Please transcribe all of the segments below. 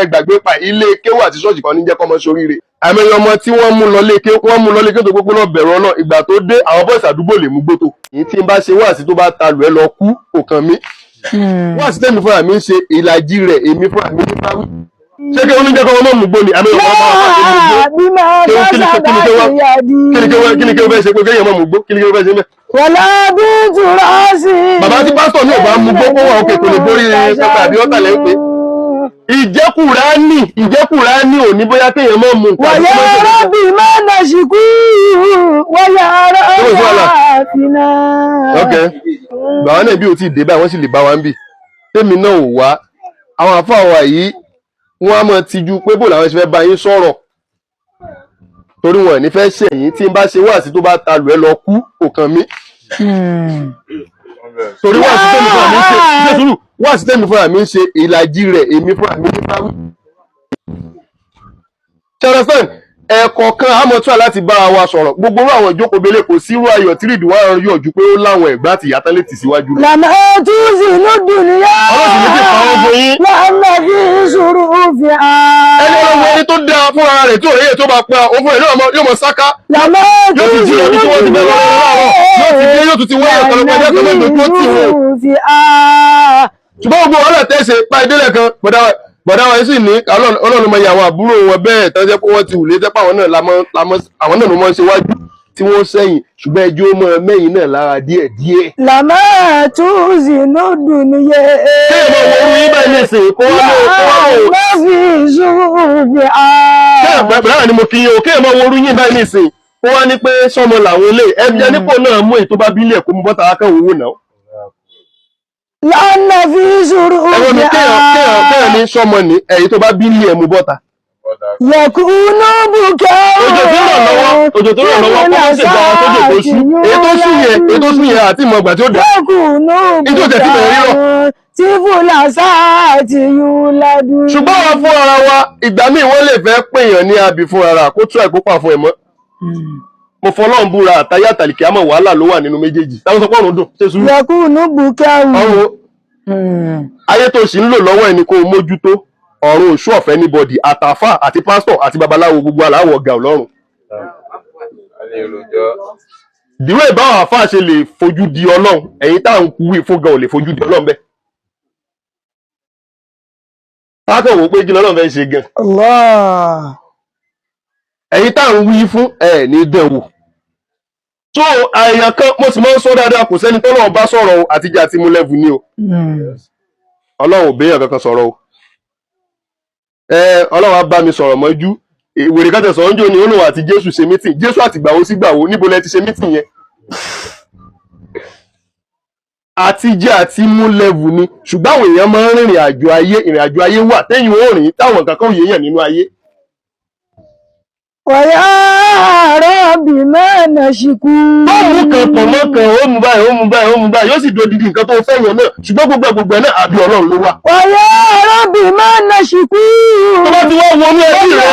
ẹ gbàgbé pa ilé kéwù àti ṣọ́ọ̀ṣì kan ní jẹ́ kọ́mọ ṣoríire àmì ọmọ tí wọ́n mú lọ lé kéwù tó gbogbo náà bẹ̀rù ọ̀nà ìgbà tó dé àwọn bọ́ọ̀sì àdúgbò lè mú gbótó èyí tí n bá ṣe wáàsí tó bá ta lù ẹ lọ kú òkan mi wáàsí tẹ́mi fúnra mi ń ṣe ìlàjì rẹ̀ èmi fúnra mi ní báwí ṣé kí oníjẹ́ kọ́ ọmọ mú gbó ni àmì ọmọ kí ni kí o fẹ́ ṣe pé kéèyàn mọ̀ mú gbó kí ni kí o fẹ́ ṣe mẹ́. wọlé bí tura sí. bàbá tí pásítọ̀ ní ọba mú gbó kó wà òkè kò lè borí pẹpẹ àbí ọ̀tà lẹ́ ń pè ìjẹkùránì ò ní bóyá kéèyàn mọ̀ mú nǹkan. wọ̀yà rọ́bì máa nà ṣìkú wọ̀yà rọ́bìnà. ok bàbá náà bí o ti dé báyìí wọ́n sì lè bá wa ń bì tèmi náà ò wá àwọn àfáà wa yìí wọ́n á mọ̀ tijú pé bò làwọn ṣe fẹ́ bá yín sọ̀rọ̀ torí wọn ò ní fẹ́ ṣẹ̀yìn tí n bá ṣe wáàsí tó bá ta lù ẹ lọ kú òkan mi torí wáàsí tẹ́mi fúnra mi ń ṣe ìlàjì rẹ̀ èmi fúnra mi ní báwí. ṣẹlẹsán ẹ̀ẹ̀kọ̀ọ̀kan àmọ́túrà láti bá wa sọ̀rọ̀ gbogbo àwọn ìjókòó belé kò sí irú ayọ̀ tí rìdí wá yọ̀ ju pé ó láwọn ẹ̀gbá àti ìyá tẹ́lẹ̀ tì síwájú. lànà túnṣì ló dùnìyà. ọlọ́sìn méjì pa ọ́ fún yín. lànà fi sùúrù fi hàn. ẹni ọlọ́wọ́ ẹni tó dáa fúnra rẹ̀ tí òye tó bá pa òfin ẹ̀ yóò mọ sáká. lànà túnṣì ló dùnìyà. yóò tún ti wáyà kan lọ́pọ̀ ẹjọ́ kan lọ́dún tó tì wọ́n. ṣùgbọ́n gbogbo ọ̀rẹ́ tẹ̀sẹ̀ pa ìdílé kan bọ̀dá wa sì ní ọlọ́run mọ ìyàwó àbúrò wọn bẹ́ẹ̀ tó jẹ́ pé wọ́n ti wùlé tẹ́pẹ́ àwọn náà ló mọ́ ṣe wájú tí wọ́n sẹ́yìn ṣùgbọ́n ẹjọ́ mọ́ mẹ́yìn náà lára díẹ̀ díẹ̀. lànà túnṣì ló dùnìyà. kéèyàn mọ owó yín báyìí nìsín kó wá lànà fi sùúrù fi hàn. kéèyàn ni mo kí yín o kéèyàn mọ owó yín báyìí nìsín kó wá ní pé sọmọ làwọn ilé ẹbí nípò náà mú èyí tó bá bílẹ̀ kó mú bọ́ta akẹ́wò owó náà. lànà fi sùúrù fi hàn. kéèyàn ní sọmọ ní èyí tó bá bílẹ̀ mú bọ́ta. yẹkùnú bùkẹ́ òjò tó rọ̀ lọ́wọ́ kó sì gba ọtọ́jọ́ tó sú èyí tó sú yẹn àti ìmọ̀ ọgbà tí ó dà. yẹkùnú bùkẹ́ tí fúlàṣà àti yúládùn. ṣùgbọ́n wọn fún ara wa ìgbà míì wọ́n lè fẹ́ pèèyàn ní abì fún ara kó tún ẹ̀kọ́ pà fún ẹ̀ mọ́. mo fọlọ́run búra àtayé àtàlìkì àmọ́ wàhálà ló wà nínú méjèèjì táwọn sọ pé ọ̀run dùn ṣe sùúrù. yẹkùnú bùkẹ́ ọ̀run ayé tó sì ń lò lọ́wọ́ ẹni kó o mójútó ọ̀run òṣù ọ̀fẹ́ níbọ̀dì àtàfà àti pásítọ̀ àti babaláwo gbogbo aláwọ̀ ọ̀gá ọlọ́run. ìdíwọ́ ìbáwọ̀ àfáà ṣe lè fojú di ọlọ́run ẹ̀yin tá à ń wí fún gan ò lè fojú di ọlọ́run bẹ́ẹ̀. pákàn wò pé kí lọ́lọ́run fẹ́ ṣe gan. ẹ̀yin tá à ń wí fún ẹ̀ ní dẹ̀wò. tó àyàn kan mo sì máa ń sọ dáadáa kò sẹ́ni tọ́lọ́run bá sọ̀rọ̀ o àtijọ́ àti mú lẹ́vù ní o. ọlọ́run ò béèyàn kankan sọ̀rọ̀ o. ọlọ́run á bá mi sọ̀rọ̀ mọ́jú ìwèrè kan tẹ̀sán oúnjẹ ni olùwà àti jésù ṣe mítìn jésù àti gbàwó sí gbàwó níbo lẹ ti ṣe mítìn yẹn àti jẹ́ àti mú lẹ́vù ni ṣùgbọ́n àwọn èèyàn máa ń rìnrìn àjò ayé wà tẹ́yìn ó rìn táwọn kankan òye yàn nínú ayé. wọ̀yà rọ́bì mẹ́ẹ̀nà ṣìkú. ó mú kan pọ̀ mọ́ kan ó mú báyìí yóò sì do dídì nǹkan tó fẹ́ yẹn náà ṣùgbọ́n gbogbo ẹ̀ náà àbí ọlọ́run ló wà. wọ̀yà rọ́bì mẹ́ẹ̀nà ṣìkú. tó bá ti wá wọnú ẹbí rẹ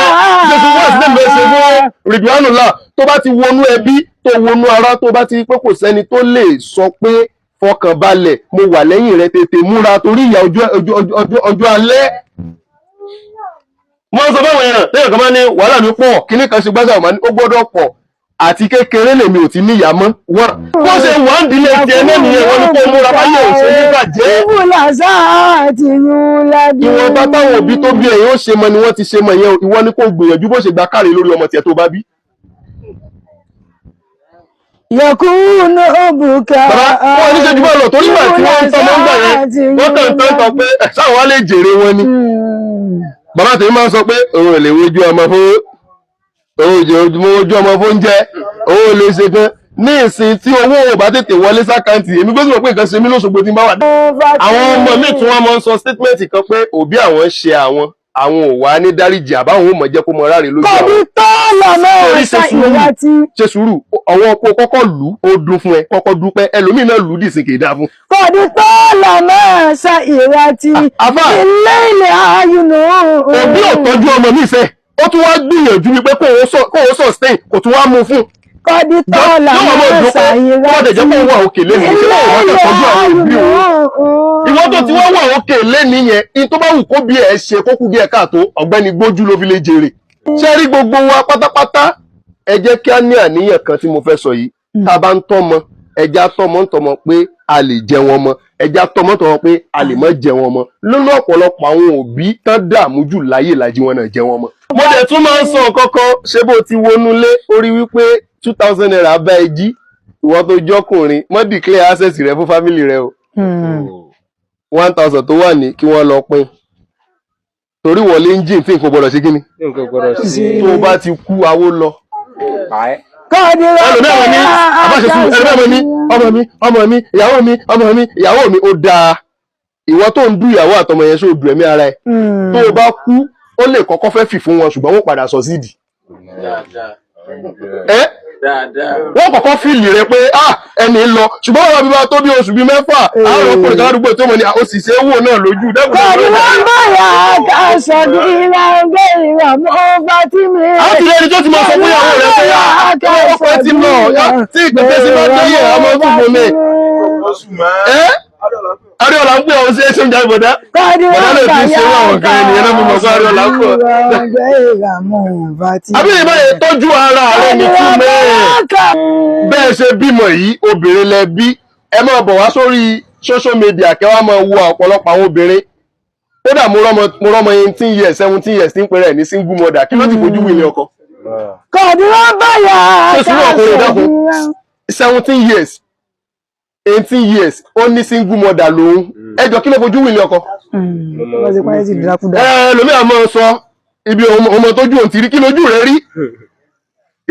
jésù wá sí lẹ́nu ẹsẹ̀ fún rìdíwánùlá tó bá ti wọnú ẹbí tó wọnú ara tó bá ti pé kò sẹ́ni tó lè sọ pé fọkàn balẹ̀ mo wà lẹ́yìn rẹ tètè múra torí ìyà ọjọ́ alẹ́. mo sọ fáwọn èèyàn lẹ́yìn kan máa ní wàhálà mi pọ̀ kíní kan ṣe gbáṣà ọ̀mà ní ó gbọ́dọ̀ pọ̀ àti kékeré lèmi ò ti níyà mọ́ wọn. bó ṣe wà ń dilé tiẹ̀ náà nìyẹn wọn ni kó múra báyìí ò ṣe ní bàjẹ́. ìfúlàṣà àti yúládùn. ìwọ̀n bá táwọn òbí tó bí ẹ̀yìn ó ṣe mọ ni wọ́n ti ṣe mọ yẹn ìwọ ni kò gbìyànjú bó ṣe gba káre lórí ọmọ tiẹ̀ tó bá bí. yẹkùnú bùkẹ́. bàbá wọn ní ṣe jù bá lọ torí wà tí wọ́n ń tọ́ mọ́ ń gbà yẹn wọ́n kàn tán tán pé sáwọn wá lè jèrè wọn ni. bàbá tèmi máa ń sọ pé òun ò lè wojú ọmọ fún ojú ọmọ fún jẹ òun ò lè ṣe gan ní ìsìn tí owó ò bá tètè wọlé sákàǹtì èmi gbọ́dọ̀ pé nǹkan ṣe mí lóṣogbo tí ń bá wà. àwọn ọmọ míì tí wọ́n máa ń sọ statement kan pé òbí àwọn ṣe àwọn ò wá ní dáríjì àbáwọn ò mọ̀ jẹ́ kó mọ ráre lójú àwọn. kọ́bí tọ́lọ̀ náà ṣàìwá tí. ṣe sùúrù ọwọ́ kó kọ́kọ́ lù ó dún fún ẹ kọ́kọ́ dúpẹ́ ẹlòmíì náà lù ú dìsìn kì í dáa fún. kọ́bí tọ́lọ̀ náà ṣàìwá tí. ilé ilẹ̀ ayùnú. òbí ò tọ́jú ọmọ mi fẹ́ ó tún wá gbìyànjú wípé kó o sustain kò tún wá mú fún kọ́dí tọ́lá máa ṣàyẹ̀rá tí wọ́n jẹ́ wà òkè lé ní ìṣẹ́ wọ́n kẹ́ tọ́jú àwọn òbí òun ìwọ́n tó ti wọ́n wà òkè lé nìyẹn in tó bá wù kó bí ẹ̀ ṣe kó kú bí ẹ̀ káàtó ọ̀gbẹ́ni gbójú ló fi lè jèrè ṣé rí gbogbo wa pátápátá ẹ jẹ́ kí á ní àníyàn kan tí mo fẹ́ sọ yìí tá a bá ń tọ́mọ ẹja tọmọ ń tọmọ pé a lè jẹ wọn mọ ẹja tọmọ ń tọmọ pé a lè má jẹ wọn mọ lónà ọ̀pọ̀lọpọ̀ àwọn òbí tán dààmú jù láyè lájí wọn náà jẹ wọn mọ. mo dẹ̀ tún máa ń sọ kọ́kọ́ ṣé bó ti wọnúlé orí wípé 2000 naira bá ẹ jí ìwọ tó jọkùnrin mọ́ declare access rẹ fún family rẹ o 1000 tó wà ní kí wọ́n lọ pín torí wọlé ń jìn tí nǹkan gbọdọ̀ ṣe kí ni tó o bá ti kú awó lọ. ẹlòmíràn ní àbáṣesù ẹlòmíràn ní ọmọ mi ìyàwó mi ó dáa ìwọ tó ń dú ìyàwó àtọmọ yẹn ṣó dù ẹ̀mí ara ẹ̀ tó o bá kú ó lè kọ́kọ́ fẹ́ fì fún wọn ṣùgbọ́n wọ́n padà sọ síìdì wọ́n kọ́kọ́ fìlì rẹ pé ẹni lọ ṣùgbọ́n wọn bí bá tó bí oṣù bíi 6 àwọn ọkùnrin kan ládùúgbò tó mọ̀ ní òṣìṣẹ́ owó náà lójú dẹ́kun àti lẹ́ni tó ti máa sọ fún ìyàwó rẹ̀ pé ọkọ̀ ti lọ tí ìpèsè sí bá dé yẹ ọmọ fúnfún mi Adéọlá ń pè ọ́ sí ẹ̀ṣẹ̀ ìjà ìbọ̀dá bọ̀dá lè fi ṣe àwọn nǹkan ènìyàn náà mímọ̀ sí Adéọlá ń pọ̀ àbíyẹ̀ báyìí tọ́jú ara rẹ̀ ní fún mẹ́rẹ̀ bẹ́ẹ̀ ṣe bímọ yìí obìnrin lẹ bí ẹ máa bọ̀ wá sórí social media kẹwàá máa wo ọ̀pọ̀lọpọ̀ àwọn obìnrin kódà mo rọ́mọ 18 years 17 years tí ń pèrè ní single mother kí ló ti fojú wí ní ọkọ. kọ́dí wọ́n báyà káàkiri 17 years 18 years ó ní single mother lòun ẹjọ́ kí ló fojú wí ní ọkọ. lómi àmọ́ sọ ibi ọmọ tójú òun ti rí kí lójú rẹ rí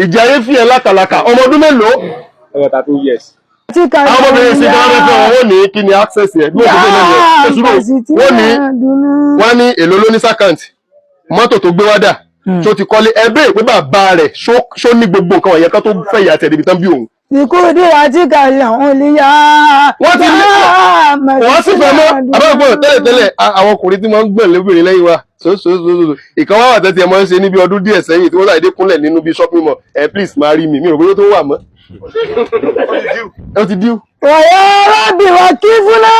ìjà ayé fi ẹ̀ látàlàkà ọmọ ọdún mélòó. ọmọ 13 years. àwọn ọmọbìnrin ṣe dáná fẹ́ wọn ní kí ni access yẹ bí wọ́n ní èlò ló ní sàkáǹtì mọ́tò tó gbé wádà tó ti kọ́lé ẹbẹ́ pé bàbá rẹ̀ ṣó ní gbogbo nǹkan ọ̀yẹ́ kan tó fẹ́ ìyá tẹ̀lé ibi tán bí òun. ìkúdí àti kàlẹ̀ òun lè yá. wọ́n ti ní wọ́n sì fẹ́ mọ́ àbẹ́wò tẹ́lẹ̀tẹ́lẹ̀ àwọn ọkùnrin tí wọ́n ń gbọ̀n lóbìnrin lẹ́yìn wa ìkan wá wà tẹ́tí ẹ̀ máa ń ṣe níbi ọdún díẹ̀ sẹ́yìn tí wọ́n láì dé kúnlẹ̀ nínú bí shopping mall please marry me mi ò gbọ́dọ̀ tó wà mọ́. ó ti díù. wàyà rábì wà kí fúnná.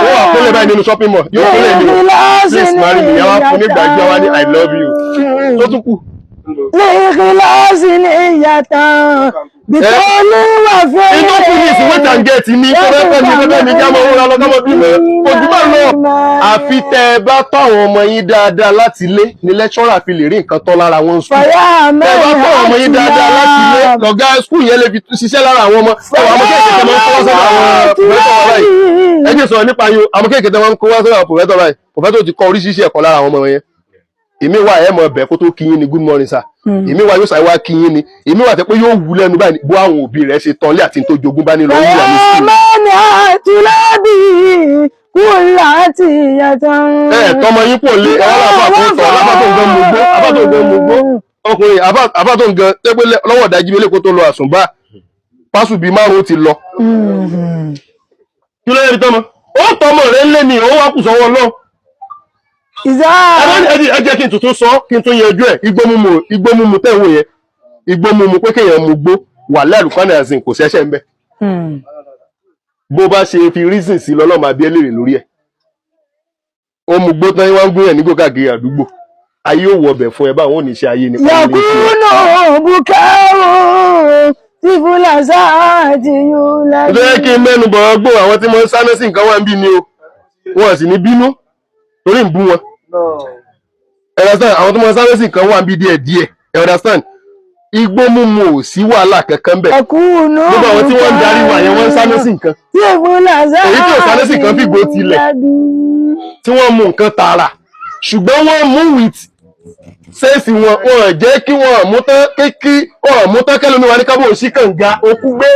ó wà kúnlẹ̀ báyìí nínú shopping mall yóò kúnlẹ̀ ní please marry me yàrá fún nígbàgbé wa ní I love you tó tún kù. Líkìláàsì ní ìyàtọ̀ bìtọ́ ní wà fún inú kù ní ìsìnwé tàǹgẹ̀tì ní fẹ́fẹ́ ní jámọ́ owó lọ́gọ́mọ́ bí mẹ́ ojúmọ́ lọ àfi tẹ́ ẹ bá tọ́ àwọn ọmọ yín dáadáa láti ilé ní lẹ́ṣọ́rà fi lè rí nǹkan tọ́ lára wọn sùn tẹ́ ẹ bá tọ́ àwọn ọmọ yín dáadáa láti ilé lọ́gá skul yẹn lè fi ṣiṣẹ́ lára àwọn ọmọ ẹwà àmọ́ kéèké tẹ́ máa ń kó wá sọ́dọ̀ àwọn pòfẹ́tọ̀ báyìí ẹ jẹ́ sọ̀rọ̀ nípa yín àmọ́ kéèké tẹ́ máa ń kó wá sọ́dọ̀ àwọn pòfẹ́tọ̀ báyìí pòfẹ́tọ̀ ti kọ́ oríṣiríṣi ẹ̀kọ́ lára àwọn ọmọ yẹn èmi wà ẹ mọ ọbẹ kó tó kíyín ni good morning sir èmi wà yóò ṣàìwá kíyín ni èmi wà tẹ pé yóò wú lẹ́nu báyìí bó àwọn òbí rẹ̀ ṣe tọ́lé àti tó jogún bá nílò wúwà ní sí. ọmọnì àtúlábì kúlà àti ìyàtọ̀. tọmọ yín pò lé ẹ lábà tó ń gan mugbó àbá tó ń gan mugbó ọkùnrin àbá tó ń gan tẹgbẹ lọ́wọ́ ìdájí mi lè kó tó lọ àsùnbà pásù bíi 5 ti lọ. kí ló yẹ fi tọmọ ó tọmọ rẹ̀ ń lé ní ó wá kù sọ́wọ́ náà. ẹ jẹ́ kí n tuntun sọ kí n tún yanjú ẹ̀ igbó mímu tẹ̀wọ̀ yẹn igbó mímu pé kéèyàn mu gbó wà lẹ́rùkọ́nà ẹ̀sìn kò ṣẹ́ṣẹ́ ń bẹ́ bó bá ṣe fi reason sí lọ́lọ́ máa bí ẹ léèrè lórí ẹ̀ ó mu gbó tán wá ń gbóyàn nígbò káàkiri àdúgbò ayé ò wọ ọbẹ̀ fún ẹ báwọn ò ní ṣe ayé nípa ilé ìfẹ́ bukaro tí fúlàṣà àti yóò lábẹ́. ó yẹ kí n mẹ́nu bọ̀ gbó àwọn tí mo ń sáná sí nǹkan wà ń bí ni o wọn sì ní bínú torí ń bú wọn. Understand? Àwọn tó mọ sáré sí nǹkan wà ń bí díẹ̀. Understand? Igbó mímu ò sí wàhálà kankan bẹ̀. Gbogbo àwọn tí wọ́n ń darí wa yẹn wọ́n ń sáré sí nǹkan. Èyí tí ò sáré sí nǹkan fìgbó tilẹ̀. Tí wọ́n mú nǹkan tààrà. Ṣùgbọ́n wọ́n mú with sẹ́ẹ̀sì wọn jẹ́ kí wọ́n mú tán kẹ́lómi wa ní kábọ̀ òṣì kànga okú gbé.